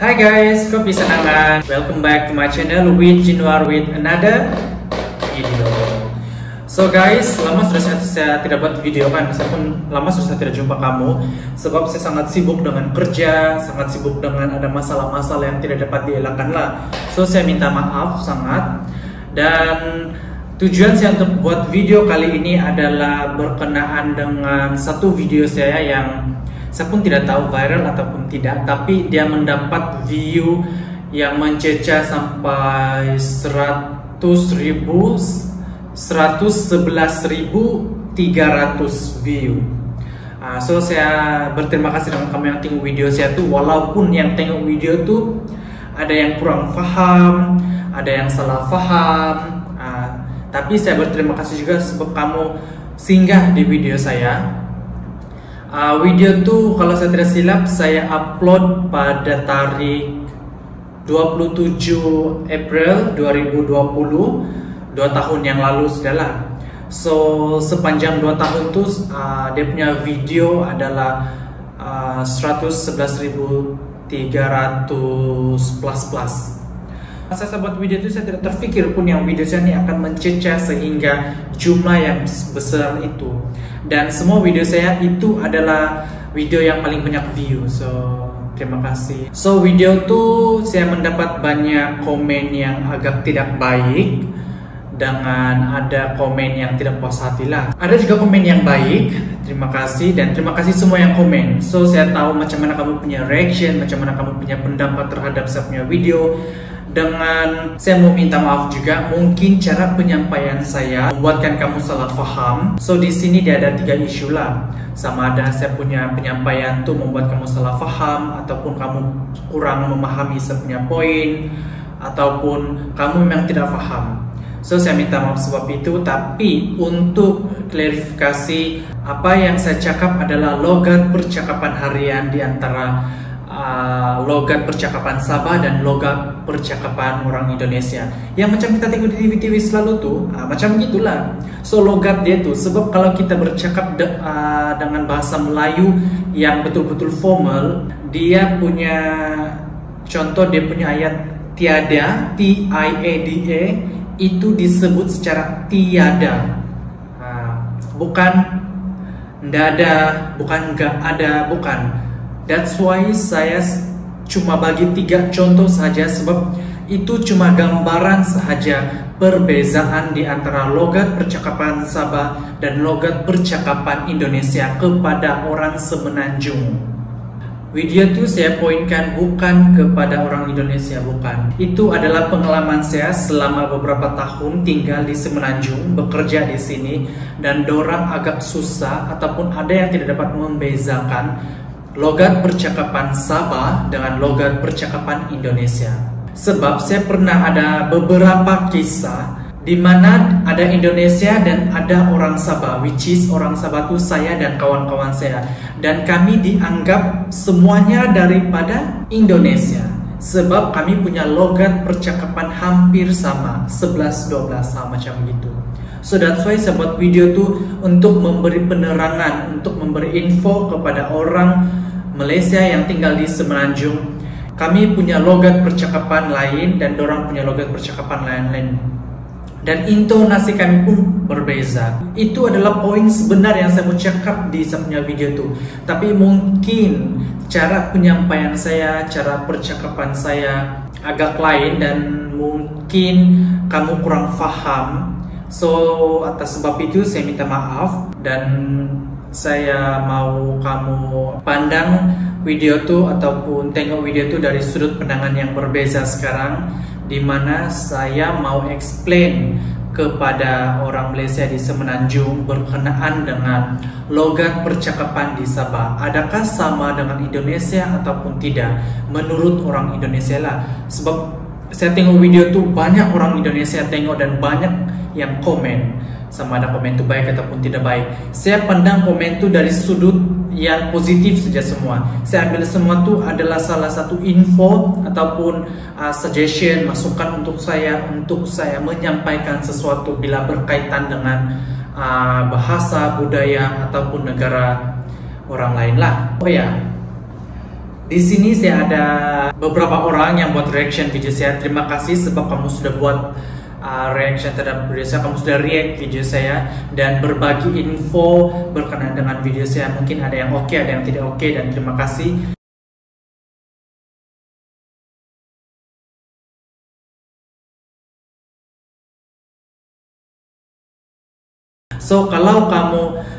Hi guys, kopi senangan. Welcome back to my channel with Januar with another video. So guys, lama sudah saya tidak buat video kan, saya pun lama sudah tidak jumpa kamu. Sebab saya sangat sibuk dengan kerja, sangat sibuk dengan ada masalah-masalah yang tidak dapat dielakkan lah. So saya minta maaf sangat. Dan tujuan saya untuk buat video kali ini adalah berkenaan dengan satu video saya yang saya pun tidak tahu viral ataupun tidak, tapi dia mendapat view yang mencecah sampai 111.300 view. So saya berterima kasih dengan kamu yang tengok video saya tuh, walaupun yang tengok video tuh ada yang kurang paham, ada yang salah paham, tapi saya berterima kasih juga sebab kamu singgah di video saya. Video tuh kalau saya tidak silap saya upload pada tarikh 27 April 2020, 2 tahun yang lalu sudahlah. So sepanjang 2 tahun tuh dia punya video adalah 111.300 plus. Saya buat video itu saya tidak terfikir pun yang video saya ini akan mencecah sehingga jumlah yang besar itu. Dan semua video saya itu adalah video yang paling banyak view. So terima kasih. So video tuh saya mendapat banyak komen yang agak tidak baik, dengan ada komen yang tidak puas hati lah. Ada juga komen yang baik. Terima kasih dan terima kasih semua yang komen. So saya tahu macam mana kamu punya reaction, macam mana kamu punya pendapat terhadap saya punya video. Dengan saya mau minta maaf juga, mungkin cara penyampaian saya membuatkan kamu salah paham. So di sini dia ada 3 isu lah. Sama ada saya punya penyampaian tuh membuat kamu salah paham, ataupun kamu kurang memahami saya punya poin, ataupun kamu memang tidak paham. So saya minta maaf sebab itu. Tapi untuk klarifikasi, apa yang saya cakap adalah logat percakapan harian di antara logat percakapan Sabah dan logat percakapan orang Indonesia yang macam kita tengok di TV-TV selalu tuh, macam gitulah. So logat dia tuh, sebab kalau kita bercakap dengan bahasa Melayu yang betul-betul formal, dia punya contoh, dia punya ayat tiada, T-I-A-D-A, itu disebut secara tiada, bukan ndak ada, bukan nggak ada, bukan. That's why saya cuma bagi 3 contoh saja, sebab itu cuma gambaran sahaja perbezaan di antara logat percakapan Sabah dan logat percakapan Indonesia kepada orang Semenanjung. Video itu saya poinkan bukan kepada orang Indonesia, bukan. Itu adalah pengalaman saya selama beberapa tahun tinggal di Semenanjung, bekerja di sini, dan dorang agak susah ataupun ada yang tidak dapat membezakan logat percakapan Sabah dengan logat percakapan Indonesia. Sebab saya pernah ada beberapa kisah di mana ada Indonesia dan ada orang Sabah, which is orang Sabah itu saya dan kawan-kawan saya, dan kami dianggap semuanya daripada Indonesia sebab kami punya logat percakapan hampir sama, 11-12 macam gitu. So that's why saya buat video tuh untuk memberi penerangan, untuk memberi info kepada orang Malaysia yang tinggal di Semenanjung. Kami punya logat percakapan lain dan dorang punya logat percakapan lain-lain. Dan intonasi kami pun berbeza. Itu adalah poin sebenar yang saya mau cakap di sebenarnya video itu. Tapi mungkin cara penyampaian saya, cara percakapan saya agak lain dan mungkin kamu kurang faham. So atas sebab itu saya minta maaf, dan saya mau kamu pandang video tuh ataupun tengok video tuh dari sudut pandangan yang berbeza sekarang, di mana saya mau explain kepada orang Malaysia di Semenanjung berkenaan dengan logat percakapan di Sabah. Adakah sama dengan Indonesia ataupun tidak? Menurut orang Indonesia lah. Sebab saya tengok video tuh banyak orang Indonesia tengok dan banyak yang komen. Sama ada komen itu baik ataupun tidak baik. Saya pandang komen itu dari sudut yang positif saja semua. Saya ambil semua itu adalah salah satu info ataupun suggestion, masukan untuk saya menyampaikan sesuatu bila berkaitan dengan bahasa, budaya ataupun negara orang lain lah. Oh ya, Di sini saya ada beberapa orang yang buat reaction video saya. Terima kasih sebab kamu sudah buat reaction terhadap video saya, kamu sudah react video saya dan berbagi info berkenaan dengan video saya. Mungkin ada yang oke, ada yang tidak oke, dan terima kasih. So kalau kamu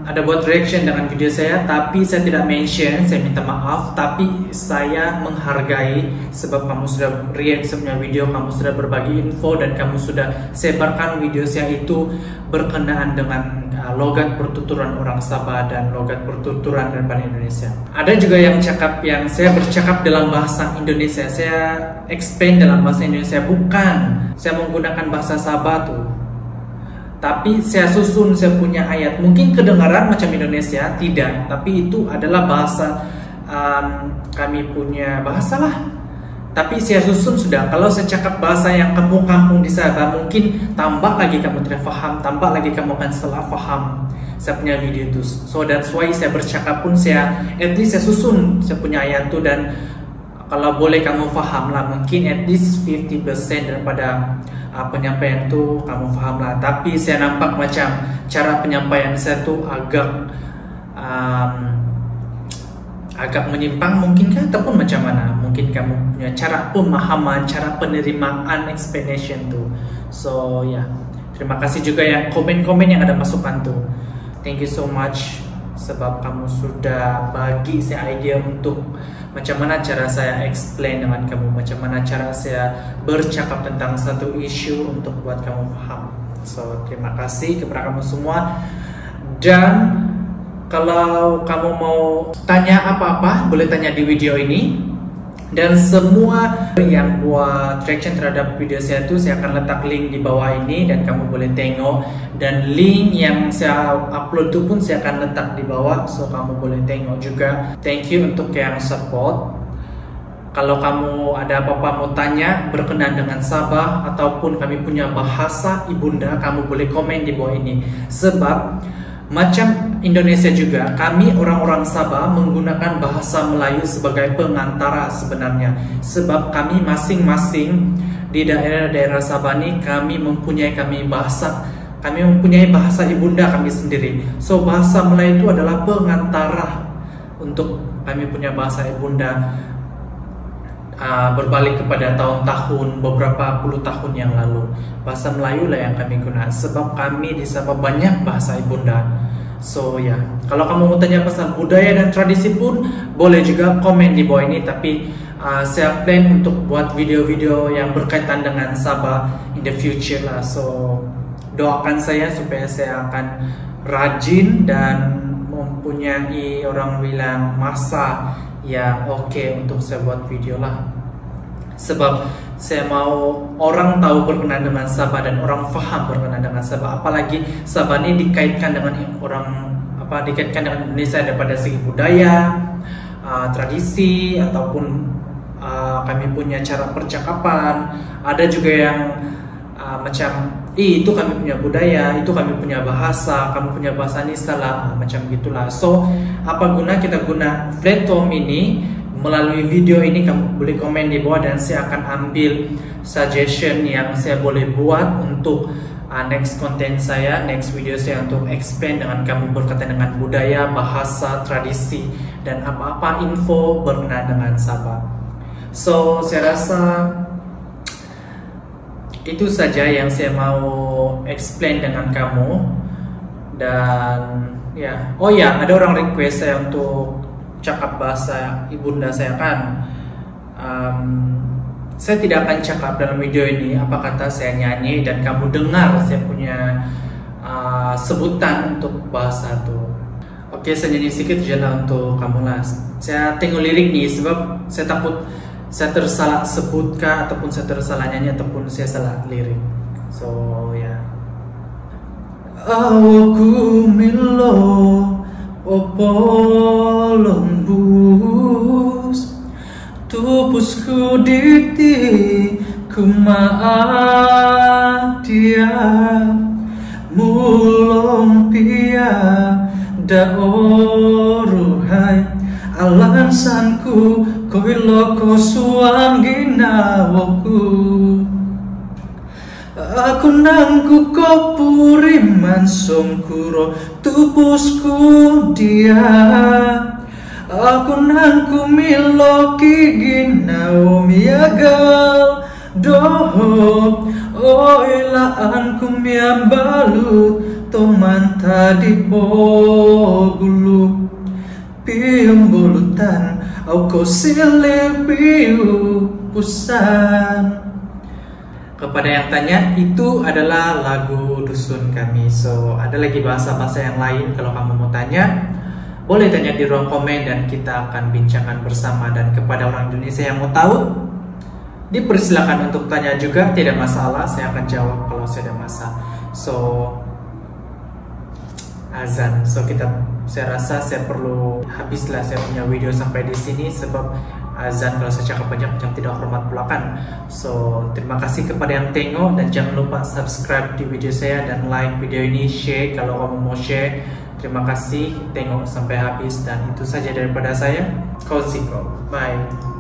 ada buat reaction dengan video saya tapi saya tidak mention, saya minta maaf, tapi saya menghargai sebab kamu sudah react semuanya video, kamu sudah berbagi info, dan kamu sudah sebarkan video saya itu berkenaan dengan logat pertuturan orang Sabah dan logat pertuturan dari Bali Indonesia. Ada juga yang saya bercakap dalam bahasa Indonesia, saya explain dalam bahasa Indonesia, bukan saya menggunakan bahasa Sabah tuh. Tapi saya susun, saya punya ayat. Mungkin kedengaran macam Indonesia, tidak. Tapi itu adalah bahasa, kami punya bahasa lah. Tapi saya susun sudah. Kalau saya cakap bahasa yang kampung-kampung di Sabah, mungkin tambah lagi kamu tidak faham, tambah lagi kamu akan salah faham saya punya video itu. So that's why saya bercakap pun at least saya susun, saya punya ayat itu, dan kalau boleh kamu faham lah, mungkin at least 50% daripada penyampaian itu kamu paham lah. Tapi saya nampak macam cara penyampaian saya tuh agak menyimpang mungkinkah, ataupun macam mana, mungkin kamu punya cara pemahaman, cara penerimaan explanation tuh. So ya, terima kasih juga ya komen-komen yang ada masukan tuh. Thank you so much sebab kamu sudah bagi saya idea untuk macam mana cara saya explain dengan kamu, macam mana cara saya bercakap tentang satu isu untuk buat kamu paham. So terima kasih kepada kamu semua, dan kalau kamu mau tanya apa-apa boleh tanya di video ini. Dan semua yang buat reaction terhadap video saya itu saya akan letak link di bawah ini dan kamu boleh tengok, dan link yang saya upload itu pun saya akan letak di bawah, so kamu boleh tengok juga. Thank you untuk yang support. Kalau kamu ada apa-apa mau tanya berkenaan dengan Sabah ataupun kami punya bahasa ibunda, kamu boleh komen di bawah ini. Sebab macam Indonesia juga, kami orang-orang Sabah menggunakan bahasa Melayu sebagai pengantara sebenarnya. Sebab kami masing-masing di daerah-daerah Sabah ini kami mempunyai bahasa ibunda kami sendiri. So bahasa Melayu itu adalah pengantara untuk kami punya bahasa ibunda, berbalik kepada tahun-tahun beberapa puluh tahun yang lalu. Bahasa Melayu lah yang kami gunakan sebab kami di Sabah banyak bahasa ibunda. So ya, kalau kamu mau tanya pasal budaya dan tradisi pun boleh juga komen di bawah ini. Tapi saya plan untuk buat video-video yang berkaitan dengan Sabah in the future lah. So doakan saya supaya saya akan rajin dan mempunyai orang bilang masa yang oke untuk saya buat video lah. Sebab saya mau orang tahu berkenaan dengan Sabah dan orang faham berkenaan dengan Sabah. Apalagi Sabah ini dikaitkan dengan dikaitkan dengan Indonesia daripada segi budaya, tradisi, ataupun kami punya cara percakapan. Ada juga yang itu kami punya budaya, itu kami punya bahasa, kamu punya bahasa ini salah, macam gitulah. So apa guna kita guna platform ini? Melalui video ini kamu boleh komen di bawah dan saya akan ambil suggestion yang saya boleh buat untuk next content saya, next video saya, untuk explain dengan kamu berkaitan dengan budaya, bahasa, tradisi, dan apa-apa info berkenaan dengan Sabah. So saya rasa itu saja yang saya mau explain dengan kamu. Dan ya, oh ya, ada orang request saya untuk cakap bahasa ibunda saya kan. Saya tidak akan cakap dalam video ini apa kata saya nyanyi dan kamu dengar saya punya sebutan untuk bahasa itu. Oke, saya nyanyi sedikit je lah untuk kamu lah. Saya tengok lirik nih sebab saya takut saya tersalah sebutkah ataupun saya tersalah nyanyi ataupun saya salah lirik. So ya. Aku milo opolembus tupusku diti kumaha dia mulung pia da oruhai Alansanku koiloko suam ginawaku. Aku nangku kopuri mansong kuro tupusku dia. Aku nangku miloki ginau miagal doho. Oilaanku miambalu toman tadi bogulu. Piung bulutan au ko sile piu pusan. Kepada yang tanya, itu adalah lagu dusun kami. So, ada lagi bahasa-bahasa yang lain. Kalau kamu mau tanya, boleh tanya di ruang komen dan kita akan bincangkan bersama. Dan kepada orang Indonesia yang mau tahu, dipersilakan untuk tanya juga, tidak masalah. Saya akan jawab kalau saya ada masa. So, azan. So, saya rasa saya perlu habislah saya punya video sampai di sini sebab azan kalau saya cakap banyak macam tidak hormat pulakan. So, terima kasih kepada yang tengok dan jangan lupa subscribe di video saya dan like video ini, share kalau kamu mau share. Terima kasih tengok sampai habis dan itu saja daripada saya. Kau siko. Bye.